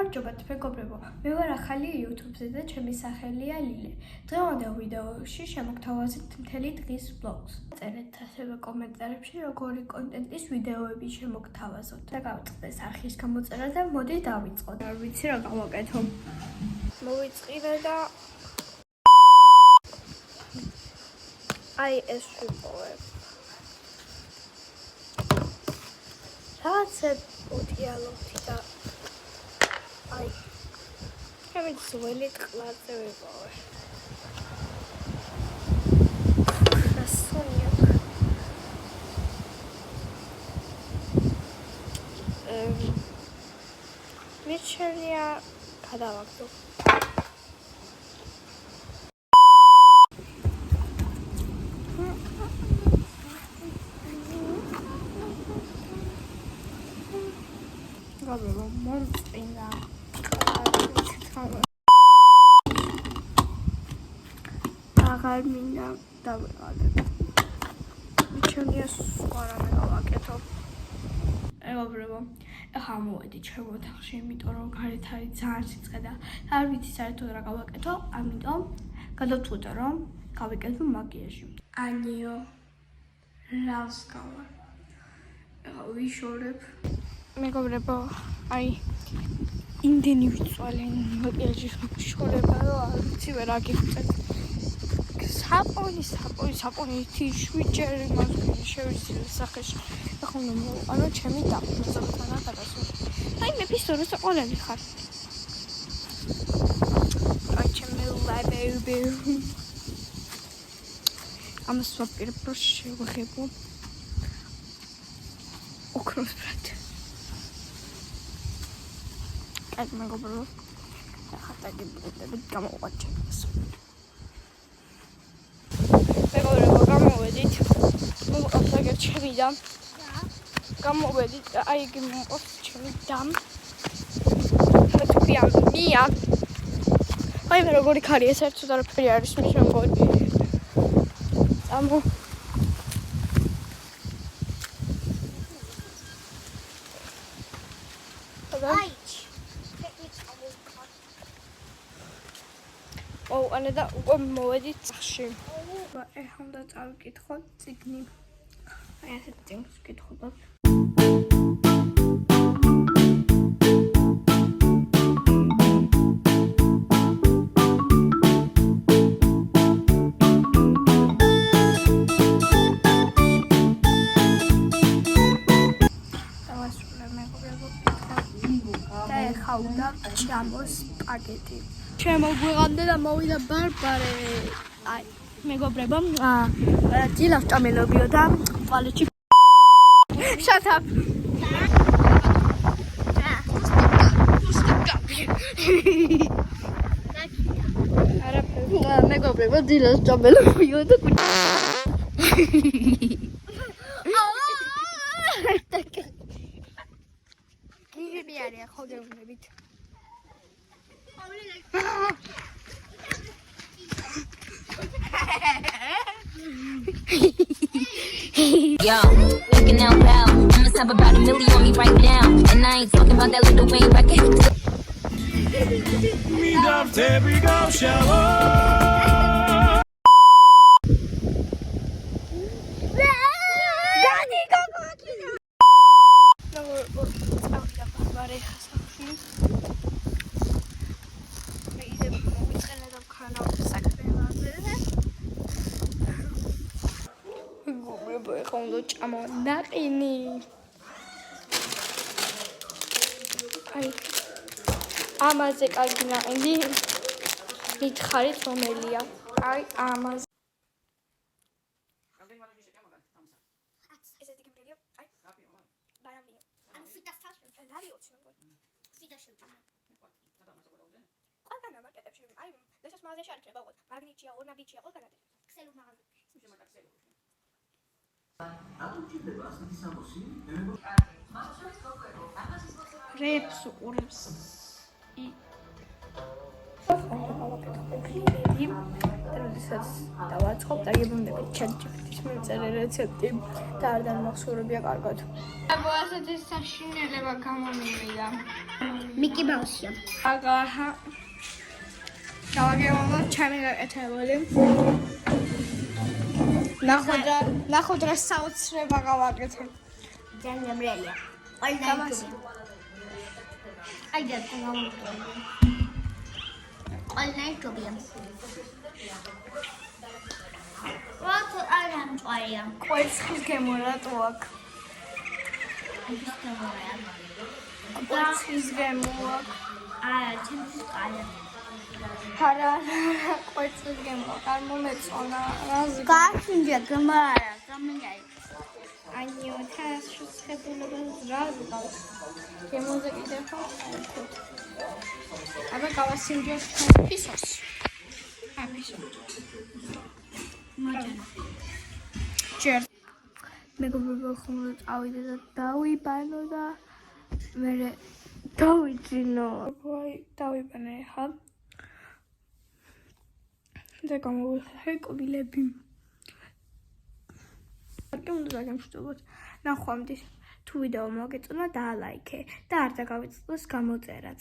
გამარჯობათ მეგობრებო, მე ვარ ახალი YouTube-ზე და ჩემი სახელია ლილე. დღევანდელ ვიდეოში შემოგთავაზებთ მთელი დღის vlogs. წერეთ ასევე კომენტარებში როგორი კონტენტის ვიდეოები შემოგთავაზოთ. და გავწყდეს არხის გამოწერა და მოდი დავიწყოთ. არ ვიცი რა გავაკეთო. მოვიწყიდე და აი ეს ვიპოვებ. რაღაცა უთიალობთი და აი ჩემი ძველი ტყლარზე ვიპოვე. გასუნია. მიჩენია გადავაგდო. Gabelo monstringa. აღარ მინდა დავიყალებ. მიჩვენია სხვა რამე გავაკეთო. მეგობრებო, ახლა მოვედი ჩემო ოთახში, იმიტომ რომ გარეთ არის ძალიან სიცხე და არ ვიცი საერთოდ რა გავაკეთო, ამიტომ გადავწყვიტე რომ გავიკეთო მაკიაჟი. ანიო რავს გავა. ახლა ვიშორებ. მეგობრებო, აი იმდენი ვიწვალე მაკიაჟის შორება, რომ არ ვიცი ვერ აგიხსნით. საპონი შვიჯერ იმას შევისწირე სახეში. ახლა მოვაყანო ჩემი დაფუძნებათა გადასულ. აი მე პისტოლს ყოლები ხარ. აი ჩემი ლაბები. ამას ვაპირებო შევღებო. ოქროს ბრატ. აი მეგობრებო, ახლა დაგიბრუნდები გამოვაჩენს. მეგობრებო, გამოვედით. მოვყავთ აგერ ჩემი და გამოვედით და აი იგი მოვყავთ ჩემი და მია. აი მე როგორი ქარია, საერთოდ არაფერი არის მის მეგობრებო. ამო ანა და უკვე მოვედით წახში. ეხლა უნდა წავიკითხოთ წიგნი. აი ასეთ წიგნს ვკითხულობ. და ეხლა უნდა ჩამოს პაკეტი. შემოგვიღანდა და მოვიდა ბარბარე. აი, მეგობრებო, დილას წამელობიო და პალეჩი. Shut up. არა, მეგობრებო, დილას წამელობიო და გიგები არის ხო გეუბნებით. Yo, looking out loud. I must have about 1 million on me right now. And I ain't talking about that little Wayne record. Me love every go shower. Daddy, go back here. No, I'm barbare. Quando chiamo Narini. Ai. Amaze კაგინა ინდი. მითხარით რომელია? აი ამაზე. ესეთი გემრიელი? აი. ბარამია. ანუ ფიტასთან ფენარი ოცნებო. ფიტაში. ყველგან ამაკეთებში. აი, ეს მაღაზიაში არ იქნება, მაგნიტია, ორნაბიტია, ყველგან არის. ქსელო მაღაზია. რეპს უყურებს ი როდესაც დავაწყობ დაგიბრუნდებით ChatGPT-ის მეწერე რეცეპტი და არ დამახსოვრებია კარგად. აბა ასეთი საშინელება გამომივიდა. მიკი მაუსია. აგაჰა. დავაგებო ჩემი გაკეთებული. ნახოდრა საოცრება გავაკეთე. ძალიან გემრიელია. გამას. აი და გამომწვევი. ყველნაირ ჯობია. ვათ არ ამწვია. კვერცხის გემო რატო აქ? კვერცხის გემო აქ. არა, ჩემთვის ყალა. არა, კვერცხის გემო არ მომეწონა. რაზი? გაშინჯა გამარა, გამიგაი. აიო, თას შეხედულებას რაზი ყავს? გემოზე კიდევ ხო? აბა გავასინჯოს ფისოს. აფისო. ჯერ მეგობრებო ხომ წავიდე და დავიბანო და მე დავიძინო. აი დავიბანე ხა. და გამოვიხე კვილები. აქ უნდა დაგემშვიდობოთ. ნახვამდის თუ ვიდეო მოგეწონა და ლაიქე და არ დაგავიწყდეს გამოწერაც.